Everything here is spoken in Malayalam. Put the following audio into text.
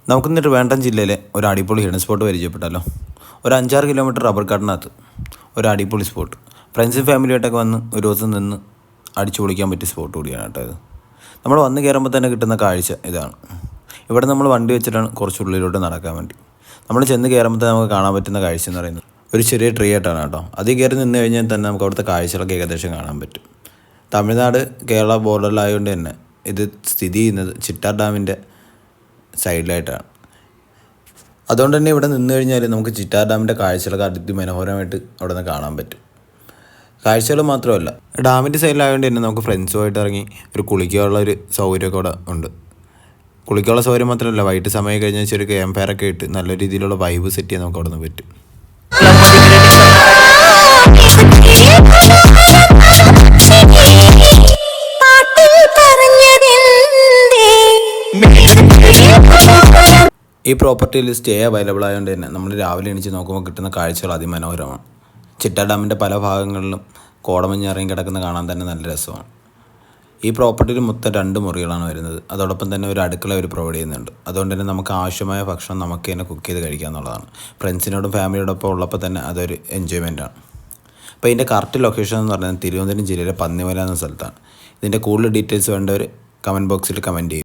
നമുക്കിന്ന് ട്രിവാൻഡ്രം ജില്ലയിലെ ഒരു അടിപൊളി ഹിഡൻ സ്പോട്ട് പരിചയപ്പെട്ടല്ലോ. ഒരു 5-6 കിലോമീറ്റർ റബ്ബർ കാട്ടിനകത്ത് ഒരു അടിപൊളി സ്പോട്ട്. ഫ്രണ്ട്സും ഫാമിലിയായിട്ടൊക്കെ വന്ന് ഒരു ദിവസം നിന്ന് അടിച്ചു പൊളിക്കാൻ പറ്റിയ സ്പോട്ട് കൂടിയാണ് കേട്ടോ ഇത്. നമ്മൾ വന്ന് കയറുമ്പോൾ തന്നെ കിട്ടുന്ന കാഴ്ച ഇതാണ്. ഇവിടെ നമ്മൾ വണ്ടി വെച്ചിട്ടാണ് കുറച്ച് ഉള്ളിലോട്ട് നടക്കാൻ വേണ്ടി. നമ്മൾ ചെന്ന് കയറുമ്പോൾ നമുക്ക് കാണാൻ പറ്റുന്ന കാഴ്ച എന്ന് പറയുന്നത് ഒരു ചെറിയ ട്രീ ആയിട്ടാണ് കേട്ടോ. അതിൽ കയറി നിന്ന് കഴിഞ്ഞാൽ തന്നെ നമുക്ക് അവിടുത്തെ കാഴ്ചകളൊക്കെ ഏകദേശം കാണാൻ പറ്റും. തമിഴ്നാട് കേരള ബോർഡറിലായതുകൊണ്ട് തന്നെ ഇത് സ്ഥിതി ചെയ്യുന്നത് ചിറ്റാർ ഡാമിൻ്റെ സൈഡിലായിട്ടാണ്. അതുകൊണ്ട് തന്നെ ഇവിടെ നിന്ന് കഴിഞ്ഞാൽ നമുക്ക് ചിറ്റാർ ഡാമിൻ്റെ കാഴ്ചകളൊക്കെ അതിമനോഹരമായിട്ട് അവിടെ നിന്ന് കാണാൻ പറ്റും. കാഴ്ചകൾ മാത്രമല്ല, ഡാമിൻ്റെ സൈഡിലായതുകൊണ്ട് തന്നെ നമുക്ക് ഫ്രണ്ട്സുമായിട്ട് ഇറങ്ങി ഒരു കുളിക്കാനുള്ള ഒരു സൗകര്യമൊക്കെ അവിടെ ഉണ്ട്. കുളിക്കാനുള്ള സൗകര്യം മാത്രമല്ല, വൈകിട്ട് സമയം കഴിഞ്ഞാൽ ചെറിയ ക്യാമ്പ് ഫയറൊക്കെ ഇട്ട് നല്ല രീതിയിലുള്ള വൈബ് സെറ്റ് ചെയ്യാൻ നമുക്ക് അവിടെ നിന്ന് പറ്റും. ഈ പ്രോപ്പർട്ടിയിൽ സ്റ്റേ അവൈലബിൾ ആയതുകൊണ്ട് തന്നെ നമ്മൾ രാവിലെ എണീച്ച് നോക്കുമ്പോൾ കിട്ടുന്ന കാഴ്ചകൾ അതിമനോഹരമാണ്. ചിറ്റാർ ഡാമിൻ്റെ പല ഭാഗങ്ങളിലും കോടമഞ്ഞ് ഇറങ്ങി കിടക്കുന്ന കാണാൻ തന്നെ നല്ല രസമാണ്. ഈ പ്രോപ്പർട്ടിയിൽ മൊത്തം 2 മുറികളാണ് വരുന്നത്. അതോടൊപ്പം തന്നെ ഒരു അടുക്കള അവർ പ്രൊവൈഡ് ചെയ്യുന്നുണ്ട്. അതുകൊണ്ട് തന്നെ നമുക്ക് ആവശ്യമായ ഭക്ഷണം നമുക്ക് തന്നെ കുക്ക് ചെയ്ത് കഴിക്കുക എന്നുള്ളതാണ്. ഫ്രണ്ട്സിനോടും ഫാമിലിയോടൊപ്പം ഉള്ളപ്പോൾ തന്നെ അതൊരു എൻജോയ്മെൻറ്റാണ്. അപ്പോൾ ഇതിൻ്റെ കറക്റ്റ് ലൊക്കേഷൻ എന്ന് പറഞ്ഞാൽ തിരുവനന്തപുരം ജില്ലയിലെ പന്നിമല എന്ന സ്ഥലത്താണ്. ഇതിൻ്റെ കൂടുതൽ ഡീറ്റെയിൽസ് വേണ്ടവർ കമൻറ്റ് ബോക്സിൽ കമൻറ്റ് ചെയ്യും.